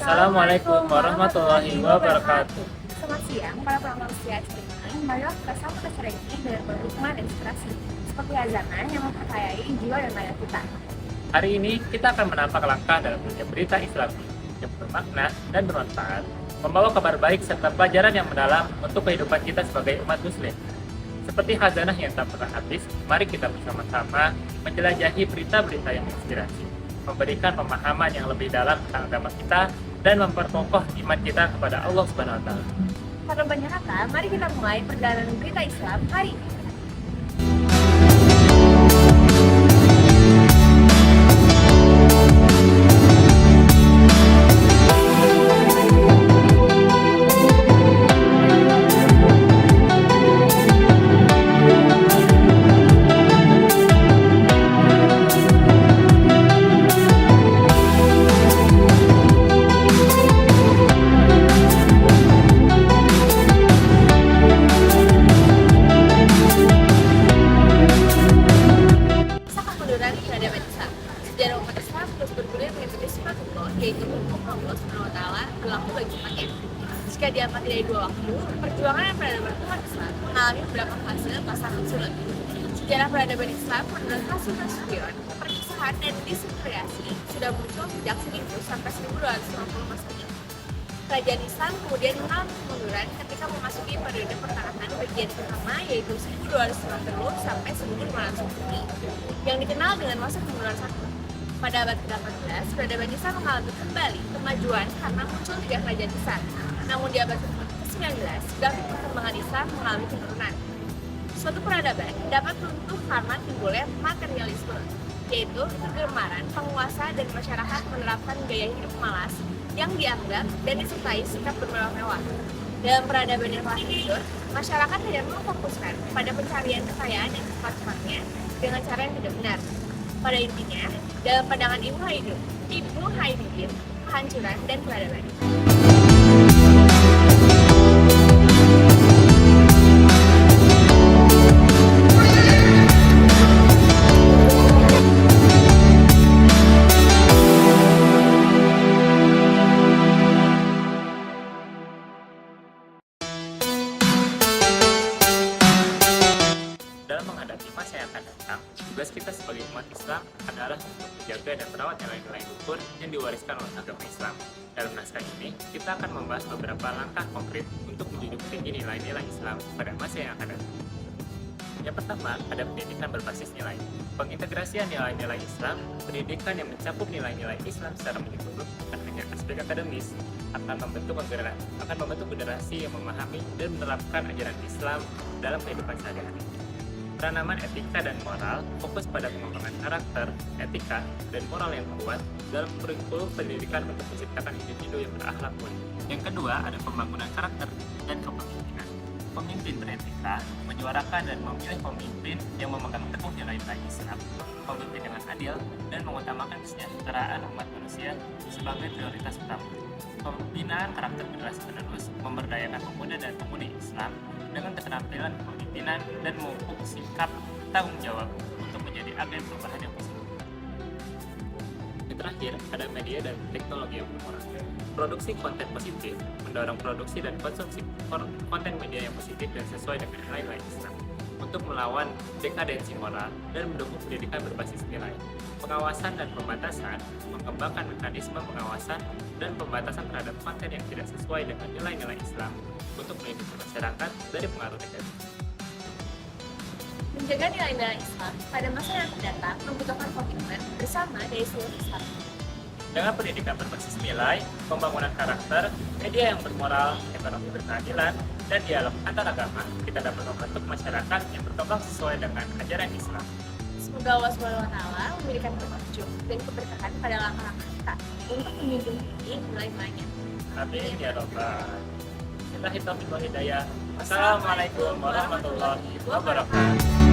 Assalamualaikum warahmatullahi wabarakatuh. Selamat siang, para manusia ekstrim. Marilah kita sama ini dengan berhikmah dan inspirasi, seperti azanah yang memperkayai jiwa dan layar kita. Hari ini kita akan menapak langkah dalam dunia berita Islam yang bermakna dan bermanfaat, membawa kabar baik serta pelajaran yang mendalam untuk kehidupan kita sebagai umat muslim. Seperti khazanah yang tak pernah habis, mari kita bersama-sama menjelajahi berita-berita yang menginspirasi, memberikan pemahaman yang lebih dalam tentang agama kita, dan memperkokoh iman kita kepada Allah Subhanahu wa Ta'ala. Pada banyak kata, mari kita mulai perjalanan berita Islam hari ini. Peradaban Islam. Sejarah umat Islam terus bergulir mengikuti sunnah yaitu hukum Allah SWT berlaku bagi umatnya. Jika diamati dari dua waktu, perjuangan dan peradaban umat Islam mengalami beberapa fase pasangan sulit. Sejarah peradaban Islam menurut Hasan Nasution, perpisahan dan disintegrasi sudah muncul sejak 1000 sampai 1250 Masehi. Kerajaan Islam kemudian mengalami kemunduran ketika memasuki periode pertengahan bagian pertama yaitu 1250 sampai 1500 yang dikenal dengan masa kemunduran satu. Pada abad ke-18, peradaban Islam mengalami kembali kemajuan karena muncul 3 kerajaan besar. Namun di abad ke-19, grafik perkembangan Islam mengalami penurunan. Suatu peradaban dapat runtuh karena timbulnya materialisme, yaitu kegemaran penguasa dan masyarakat menerapkan gaya hidup malas yang dianggap dan disertai sikap bermewah-mewah. Dalam peradaban yang telah tidur, masyarakat hanya memfokuskan pada pencarian kekayaan yang cepat-cepatnya dengan cara yang tidak benar. Pada intinya, dalam pandangan Ibnu Haytham, kehancuran dan peradaban. Dalam menghadapi masa yang akan datang, tugas kita sebagai umat Islam adalah untuk menjaga dan merawat nilai-nilai luhur yang diwariskan oleh agama Islam. Dalam naskah ini, kita akan membahas beberapa langkah konkret untuk menjunjung tinggi nilai-nilai Islam pada masa yang akan datang. Yang pertama, ada pendidikan berbasis nilai. Pengintegrasian nilai-nilai Islam, pendidikan yang mencakup nilai-nilai Islam secara menyeluruh, bukan hanya aspek akademis, akan membentuk generasi yang memahami dan menerapkan ajaran Islam dalam kehidupan sehari-hari. Penanaman etika dan moral fokus pada pengembangan karakter, etika, dan moral yang kuat dalam kurikulum pendidikan untuk menciptakan individu yang berakhlak mulia. Yang kedua, ada pembangunan karakter dan kepemimpinan. Pemimpin beretika menyuarakan dan memilih pemimpin yang memegang teguh nilai-nilai Islam, pemimpin dengan adil, dan mengutamakan kesejahteraan umat manusia sebagai prioritas utama. Pembinaan karakter generasi penerus memberdayakan pemuda dan pemudi Islam dengan keterampilan kepemimpinan dan memupuk sikap tanggung jawab untuk menjadi agen perubahan yang positif. Yang terakhir, ada media dan teknologi yang bermoral. Produksi konten positif mendorong produksi dan konsumsi konten media yang positif dan sesuai dengan nilai-nilai Islam untuk melawan dekadensi moral dan mendukung pendidikan berbasis nilai. Pengawasan dan pembatasan mengembangkan mekanisme pengawasan dan pembatasan terhadap konten yang tidak sesuai dengan nilai-nilai Islam untuk melindungi masyarakat dari pengaruh negatif. Menjaga nilai-nilai Islam pada masa yang akan datang membutuhkan komitmen bersama dari seluruh Islam. Dengan pendidikan berbasis nilai, pembangunan karakter, media yang bermoral, ekonomi berkeadilan, dan dialog antar agama, kita dapat membentuk masyarakat yang berkembang sesuai dengan ajaran Islam. Semoga Allah SWT memberikan petunjuk dan keberkahan pada langkah-langkah kita untuk menjunjung tinggi nilai-nilainya. Amin ya Rabbal. Kita hitam hidayah. Wassalamualaikum warahmatullahi wabarakatuh.